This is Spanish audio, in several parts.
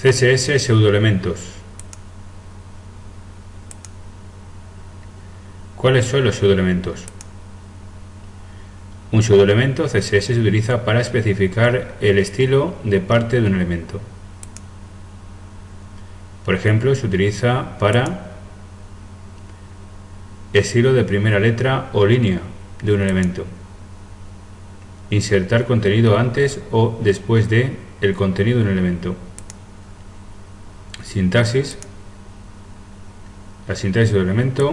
CSS pseudoelementos. ¿Cuáles son los pseudoelementos? Un pseudoelemento CSS se utiliza para especificar el estilo de parte de un elemento. Por ejemplo, se utiliza para estilo de primera letra o línea de un elemento. Insertar contenido antes o después de el contenido de un elemento. Sintaxis. La sintaxis del elemento.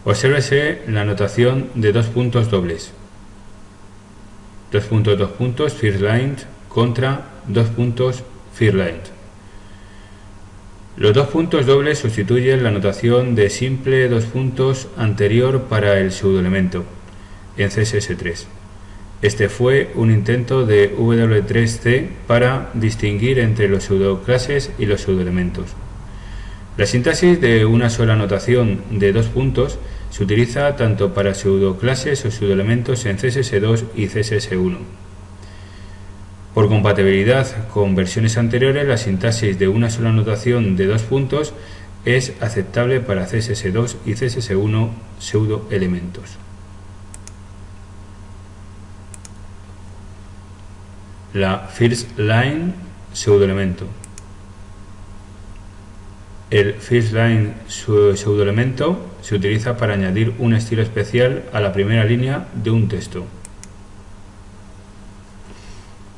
Obsérvese la notación de dos puntos dobles. Dos puntos, first line contra dos puntos, first line. Los dos puntos dobles sustituyen la notación de simple dos puntos anterior para el pseudoelemento en CSS3. Este fue un intento de W3C para distinguir entre los pseudoclases y los pseudoelementos. La sintaxis de una sola notación de dos puntos se utiliza tanto para pseudoclases o pseudoelementos en CSS2 y CSS1. Por compatibilidad con versiones anteriores, la sintaxis de una sola notación de dos puntos es aceptable para CSS2 y CSS1 pseudoelementos. La first line pseudoelemento. El first line pseudoelemento se utiliza para añadir un estilo especial a la primera línea de un texto.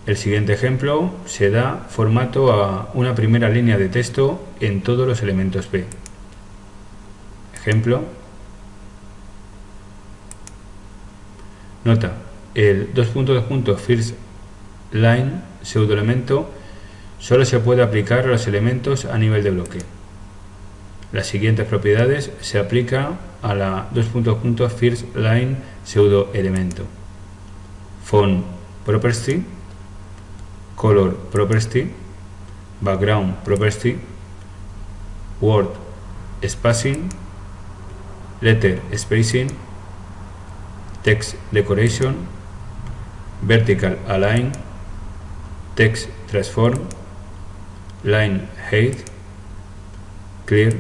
El siguiente ejemplo se da formato a una primera línea de texto en todos los elementos P. Ejemplo. Nota: el first line pseudoelemento solo se puede aplicar a los elementos a nivel de bloque. Las siguientes propiedades se aplican a la first line pseudoelemento: font property, color property, background property, word spacing, letter spacing, text decoration, vertical align, text transform, line height, clear.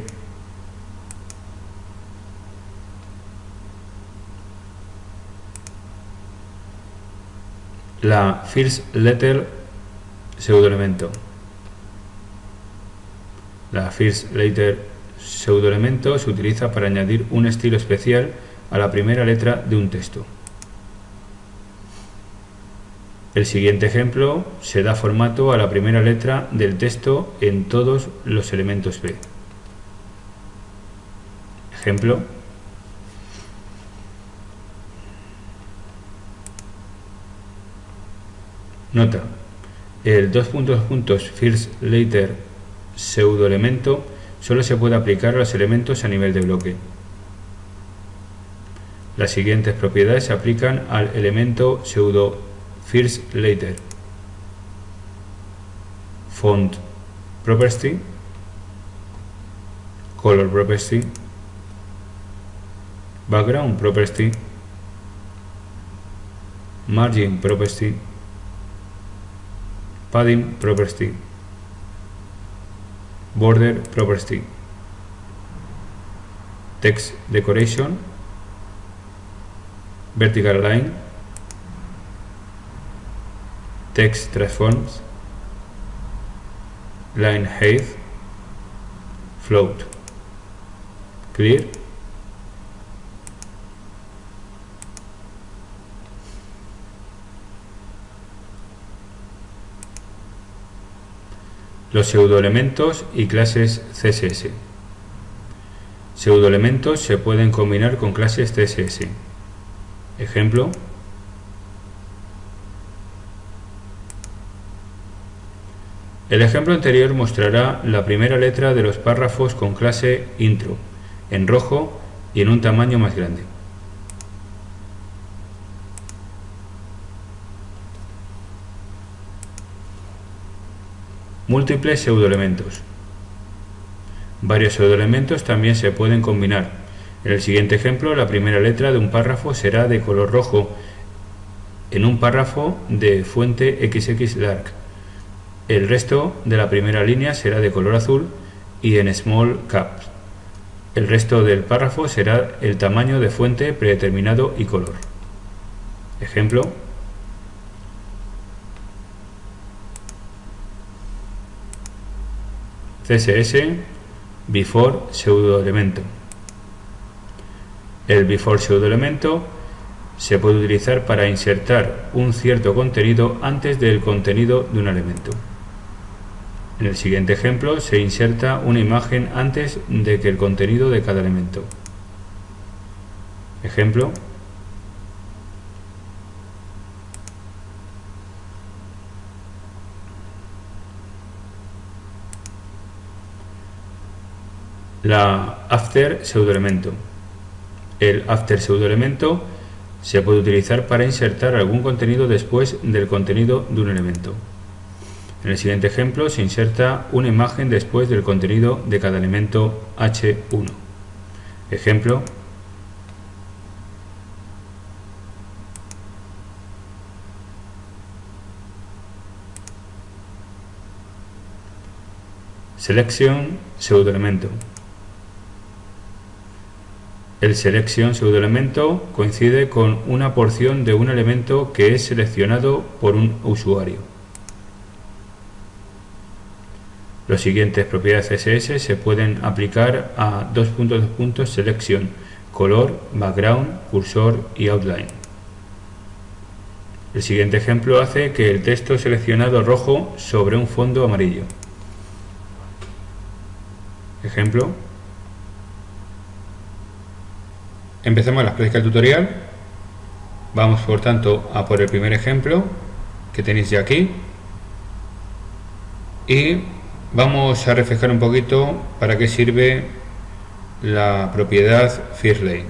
La first letter pseudoelemento. La first letter pseudoelemento se utiliza para añadir un estilo especial a la primera letra de un texto. El siguiente ejemplo se da formato a la primera letra del texto en todos los elementos P. Ejemplo. Nota: el first letter pseudoelemento solo se puede aplicar a los elementos a nivel de bloque. Las siguientes propiedades se aplican al elemento pseudo first letter: font property, color property, background property, margin property, padding property, border property, text decoration, vertical line, text transforms, line height, float, clear. Los pseudoelementos y clases CSS. Pseudoelementos se pueden combinar con clases CSS. Ejemplo. El ejemplo anterior mostrará la primera letra de los párrafos con clase intro, en rojo y en un tamaño más grande. Múltiples pseudoelementos. Varios pseudoelementos también se pueden combinar, En el siguiente ejemplo, la primera letra de un párrafo será de color rojo en un párrafo de fuente XXLarge. El resto de la primera línea será de color azul y en small caps. El resto del párrafo será el tamaño de fuente predeterminado y color. Ejemplo. CSS before pseudoelemento. El before pseudoelemento se puede utilizar para insertar un cierto contenido antes del contenido de un elemento. En el siguiente ejemplo se inserta una imagen antes de que el contenido de cada elemento. Ejemplo. La after pseudoelemento. El after pseudoelemento se puede utilizar para insertar algún contenido después del contenido de un elemento. En el siguiente ejemplo se inserta una imagen después del contenido de cada elemento H1. Ejemplo. Selection pseudoelemento. El selection pseudoelemento coincide con una porción de un elemento que es seleccionado por un usuario. Las siguientes propiedades CSS se pueden aplicar a selection, color, background, cursor y outline. El siguiente ejemplo hace que el texto seleccionado rojo sobre un fondo amarillo. Ejemplo. Empezamos la práctica del tutorial. Vamos por tanto a por el primer ejemplo que tenéis ya aquí y vamos a reflejar un poquito para qué sirve la propiedad firstLane.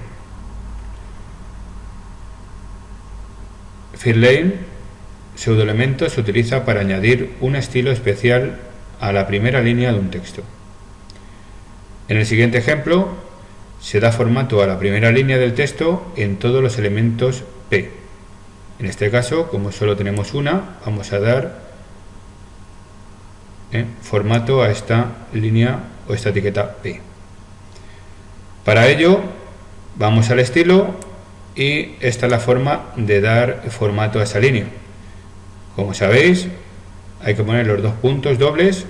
firstLane pseudoelemento se utiliza para añadir un estilo especial a la primera línea de un texto. En el siguiente ejemplo se da formato a la primera línea del texto en todos los elementos P. En este caso, como solo tenemos una, vamos a dar formato a esta línea o esta etiqueta P. Para ello vamos al estilo y esta es la forma de dar formato a esa línea. Como sabéis, hay que poner los dos puntos dobles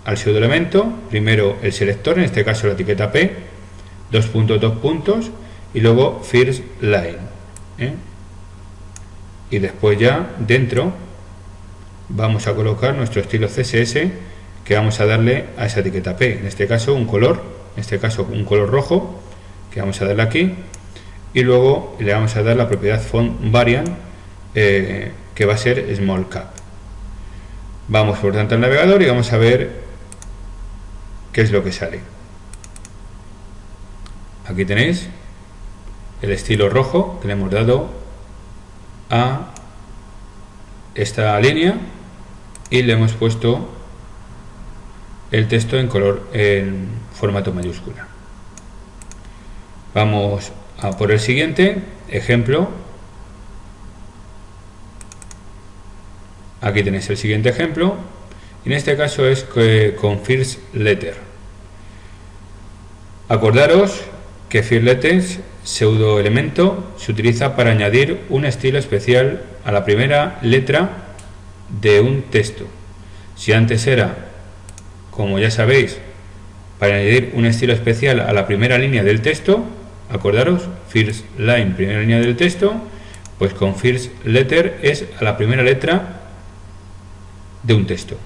al pseudoelemento, primero el selector, en este caso la etiqueta P, dos puntos y luego firstLane, y después ya dentro vamos a colocar nuestro estilo CSS que vamos a darle a esa etiqueta P, en este caso un color, rojo que vamos a darle aquí y luego le vamos a dar la propiedad font variant que va a ser small cap. Vamos por tanto al navegador y vamos a ver qué es lo que sale. Aquí tenéis el estilo rojo que le hemos dado a esta línea y le hemos puesto el texto en color en formato mayúscula. Vamos a por el siguiente ejemplo. Aquí tenéis el siguiente ejemplo. En este caso es con firstLetter. Acordaros que firstLetter pseudoelemento se utiliza para añadir un estilo especial a la primera letra de un texto. Si antes era, como ya sabéis, para añadir un estilo especial a la primera línea del texto, acordaros, firstLine, primera línea del texto, pues con firstLetter es a la primera letra de un texto.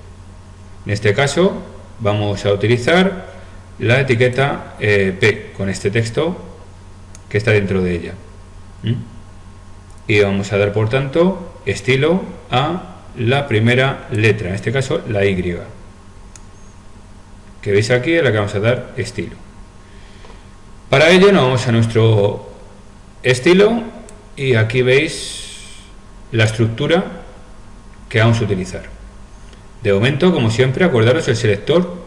En este caso vamos a utilizar la etiqueta P con este texto que está dentro de ella. Y vamos a dar por tanto estilo a la primera letra, en este caso la Y, que veis aquí a la que vamos a dar estilo. Para ello nos vamos a nuestro estilo y aquí veis la estructura que vamos a utilizar. De momento, como siempre, acordaros el selector,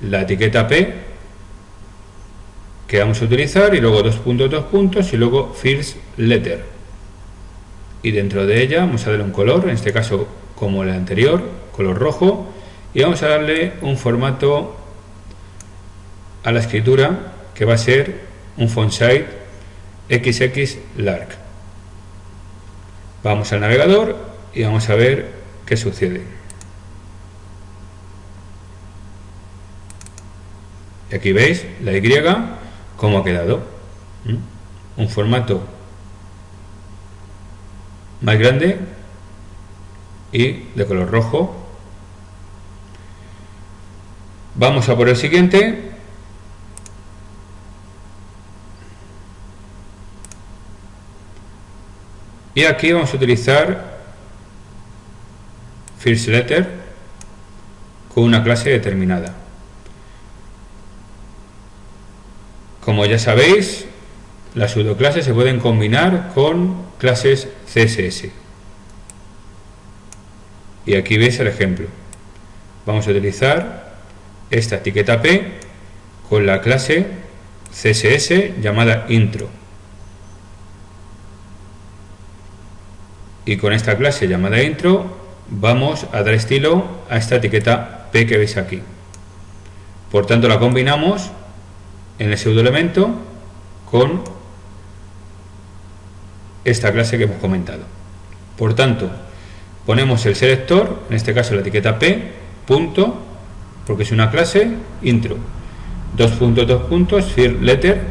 la etiqueta P, que vamos a utilizar, y luego dos puntos y luego first letter, y dentro de ella vamos a darle un color, en este caso como el anterior, color rojo, y vamos a darle un formato a la escritura que va a ser un font size XX large. Vamos al navegador y vamos a ver qué sucede. Y aquí veis la Y cómo ha quedado. Un formato más grande y de color rojo. Vamos a por el siguiente. Y aquí vamos a utilizar first letter con una clase determinada. Como ya sabéis, las pseudoclases se pueden combinar con clases CSS. Y aquí veis el ejemplo. Vamos a utilizar esta etiqueta P con la clase CSS llamada intro. Y con esta clase llamada intro vamos a dar estilo a esta etiqueta P que veis aquí. Por tanto, la combinamos en el pseudoelemento con esta clase que hemos comentado. Por tanto, ponemos el selector, en este caso la etiqueta P, punto, porque es una clase, intro, dos puntos, first letter,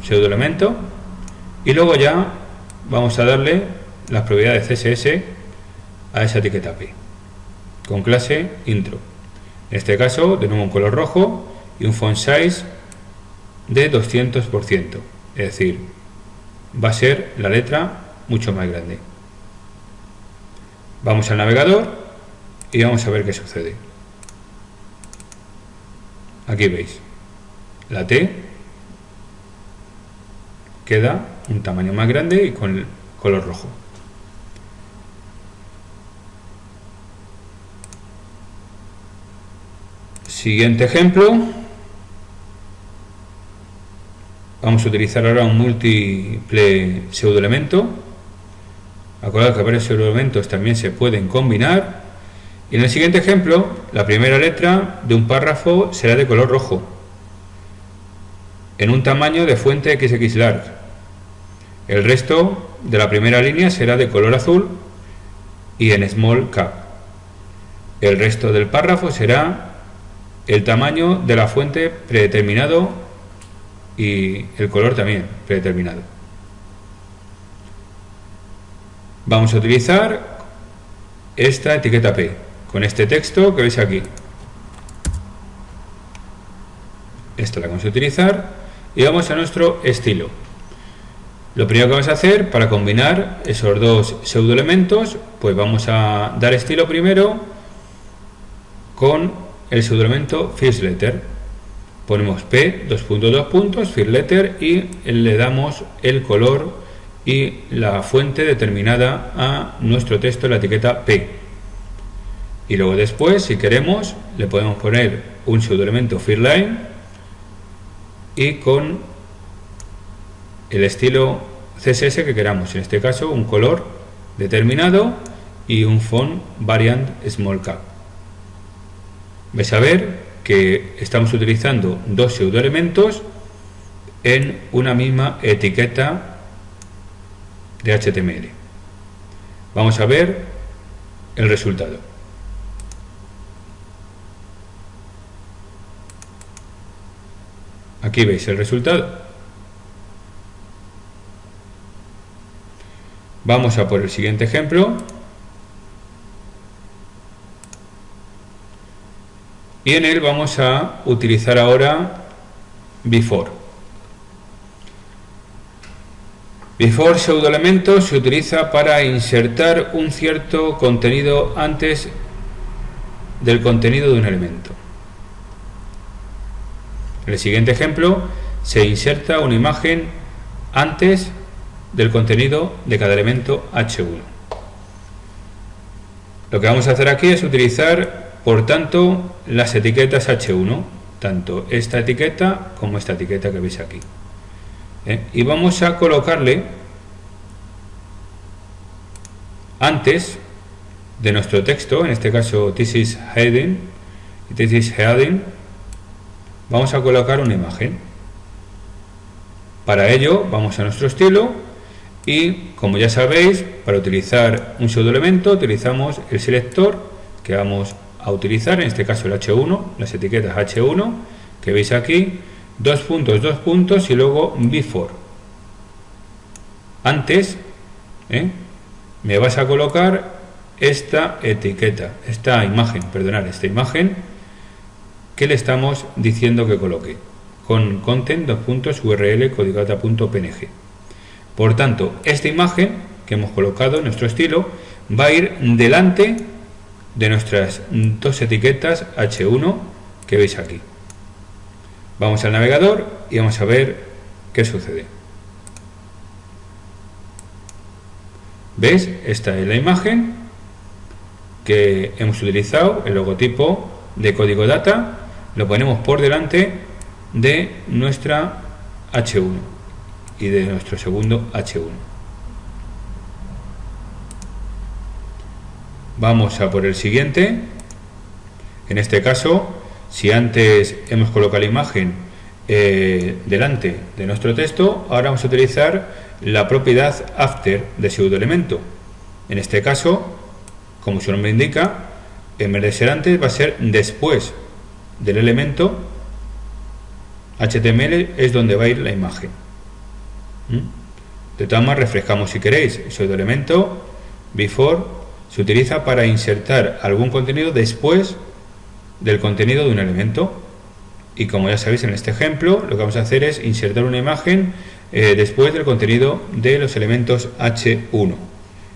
pseudoelemento, y luego ya vamos a darle las propiedades CSS a esa etiqueta P, con clase intro. En este caso, de nuevo un color rojo y un font size de 200%, es decir, va a ser la letra mucho más grande. Vamos al navegador y vamos a ver qué sucede. Aquí veis, la T queda un tamaño más grande y con el color rojo. Siguiente ejemplo. Vamos a utilizar ahora un múltiple pseudoelemento. Acordad que varios pseudoelementos también se pueden combinar. Y en el siguiente ejemplo, la primera letra de un párrafo será de color rojo, en un tamaño de fuente XX large. El resto de la primera línea será de color azul y en small cap. El resto del párrafo será el tamaño de la fuente predeterminado y el color también predeterminado. Vamos a utilizar esta etiqueta P con este texto que veis aquí. Esta la vamos a utilizar y vamos a nuestro estilo. Lo primero que vamos a hacer para combinar esos dos pseudoelementos, pues vamos a dar estilo primero con el pseudoelemento first letter. Ponemos P, dos puntos, first letter, y le damos el color y la fuente determinada a nuestro texto en la etiqueta P. Y luego después, si queremos, le podemos poner un pseudoelemento first line y con el estilo CSS que queramos, en este caso un color determinado y un font variant small cap. Vais a ver que estamos utilizando dos pseudoelementos en una misma etiqueta de HTML. Vamos a ver el resultado. Aquí veis el resultado. Vamos a por el siguiente ejemplo. Y en él vamos a utilizar ahora before. Before pseudoelemento se utiliza para insertar un cierto contenido antes del contenido de un elemento. En el siguiente ejemplo se inserta una imagen antes del contenido de cada elemento H1. Lo que vamos a hacer aquí es utilizar, por tanto, las etiquetas H1, tanto esta etiqueta como esta etiqueta que veis aquí. Y vamos a colocarle antes de nuestro texto, en este caso this is heading y this is heading, vamos a colocar una imagen. Para ello vamos a nuestro estilo y, como ya sabéis, para utilizar un pseudoelemento utilizamos el selector que vamos a utilizar, en este caso el H1, las etiquetas H1 que veis aquí, dos puntos y luego before. Antes me vas a colocar esta etiqueta, esta imagen que le estamos diciendo que coloque con content .url codigodata.png. Por tanto, esta imagen que hemos colocado en nuestro estilo va a ir delante de nuestras dos etiquetas H1 que veis aquí. Vamos al navegador y vamos a ver qué sucede. ¿Veis? Esta es la imagen que hemos utilizado, el logotipo de Código Data, lo ponemos por delante de nuestra H1 y de nuestro segundo H1. Vamos a por el siguiente. En este caso, si antes hemos colocado la imagen delante de nuestro texto, ahora vamos a utilizar la propiedad after de pseudoelemento. En este caso, como su nombre indica, en vez de ser antes va a ser después del elemento HTML, es donde va a ir la imagen. De todas maneras, refrescamos si queréis. El pseudoelemento before se utiliza para insertar algún contenido después del contenido de un elemento, y como ya sabéis, en este ejemplo lo que vamos a hacer es insertar una imagen después del contenido de los elementos H1.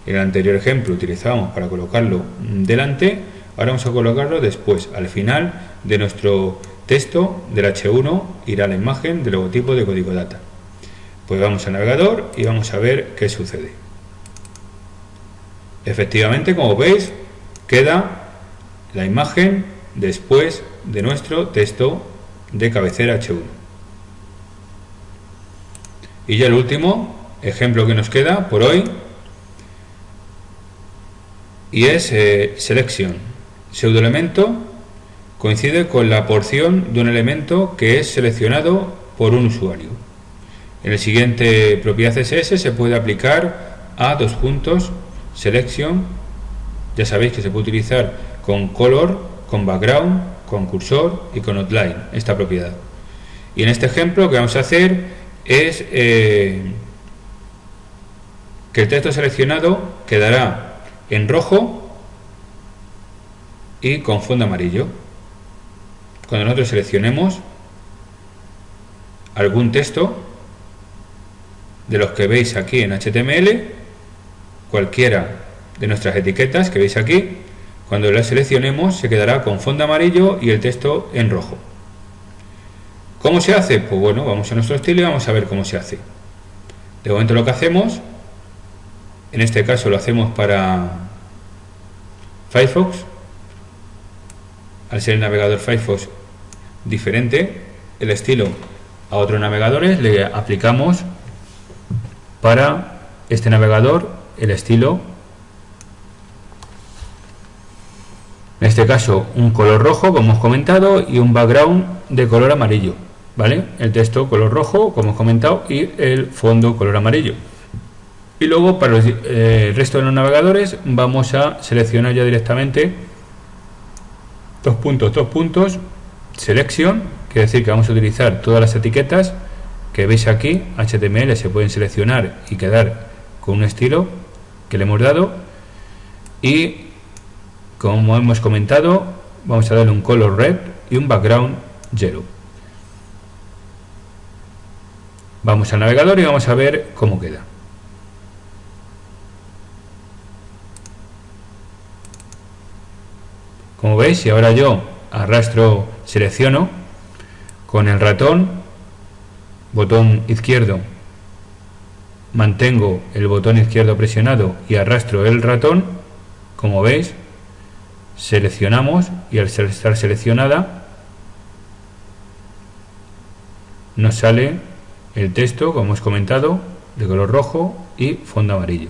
En el anterior ejemplo utilizábamos para colocarlo delante, ahora vamos a colocarlo después. Al final de nuestro texto del H1 irá la imagen del logotipo de Código Data. Pues vamos al navegador y vamos a ver qué sucede. Efectivamente, como veis, queda la imagen después de nuestro texto de cabecera H1. Y ya el último ejemplo que nos queda por hoy, y es selection. Pseudoelemento coincide con la porción de un elemento que es seleccionado por un usuario. En el siguiente propiedad CSS se puede aplicar a dos puntos selection. Ya sabéis que se puede utilizar con color, con background, con cursor y con outline, esta propiedad. Y en este ejemplo lo que vamos a hacer es que el texto seleccionado quedará en rojo y con fondo amarillo. Cuando nosotros seleccionemos algún texto de los que veis aquí en HTML, cualquiera de nuestras etiquetas que veis aquí, cuando las seleccionemos se quedará con fondo amarillo y el texto en rojo. ¿Cómo se hace? Pues bueno, vamos a nuestro estilo y vamos a ver cómo se hace. De momento lo que hacemos, en este caso lo hacemos para Firefox. Al ser el navegador Firefox diferente el estilo a otros navegadores, le aplicamos para este navegador el estilo, en este caso un color rojo como hemos comentado y un background de color amarillo, ¿vale? El texto color rojo como hemos comentado y el fondo color amarillo. Y luego para el resto de los navegadores vamos a seleccionar ya directamente dos puntos, selection, quiere decir que vamos a utilizar todas las etiquetas que veis aquí, HTML, se pueden seleccionar y quedar con un estilo que le hemos dado, y como hemos comentado vamos a darle un color red y un background yellow. Vamos al navegador y vamos a ver cómo queda. Como veis, si ahora yo arrastro, selecciono con el ratón, botón izquierdo, mantengo el botón izquierdo presionado y arrastro el ratón, como veis, seleccionamos y al estar seleccionada nos sale el texto, como hemos comentado, de color rojo y fondo amarillo.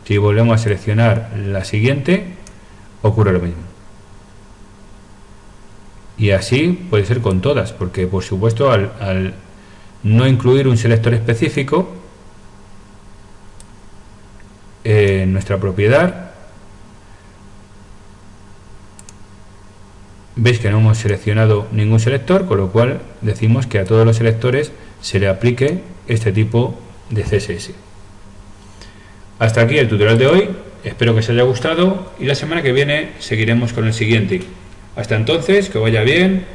Si volvemos a seleccionar la siguiente, ocurre lo mismo. Y así puede ser con todas, porque por supuesto al no incluir un selector específico en nuestra propiedad, veis que no hemos seleccionado ningún selector, con lo cual decimos que a todos los selectores se le aplique este tipo de CSS. Hasta aquí el tutorial de hoy, espero que os haya gustado y la semana que viene seguiremos con el siguiente. Hasta entonces, que vaya bien.